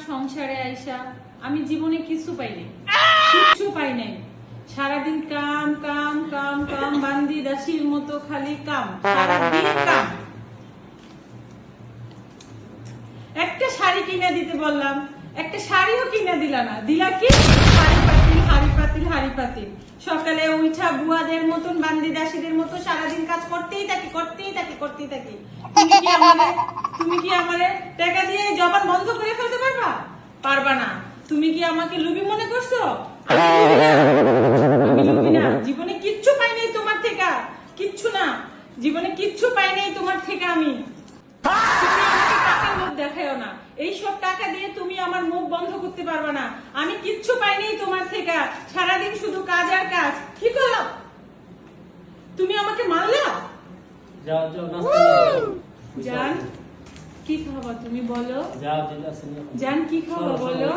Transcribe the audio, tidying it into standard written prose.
সংসারে আইসা আমি জীবনে কিছু পাইনি, কিচ্ছু পাই নাই। সারাদিন কাম কাম কাম কাম, বান্দি দাসীর মতো খালি কাম, সারাদিন কাম। একটা শাড়ি কিনে দিতে বললাম, একটা শাড়িও কিনে দিলা না। দিলা কি? হাড়ি পাতিল হাড়ি পাতিল হাড়ি পাতিল। সকালে উঠা বুয়াদের মতন বান্দি দাসীদের মতো সারাদিন কাজ করতেই থাকি করতেই থাকি করতেই থাকি। তুমি কি আমারে টাকা দিয়ে জবান বন্ধ করে ফেলতে পারবা? পারবা না। তুমি কি আমাকে লুবি মনে করছো? আমি লুবি না। জীবনে কিচ্ছু পাই নাই তোমার থেকে, কিচ্ছু না। জীবনে কিচ্ছু পাই নাই তোমার থেকে আমি। তুমি আমাকে টাকার লোভ দেখাও না। এই সব টাকা দিয়ে তুমি আমার মুখ বন্ধ করতে পারবা না। আমি কিচ্ছু পাই নাই তোমার থেকে। সারাদিন শুধু কাজ আর কাজ। কি করলাম? তুমি আমাকে মারলা? যাও যাও নাস্তা নাও। জান কি খাবা তুমি বলো? যাও দিদা জান কি খাবা বলো?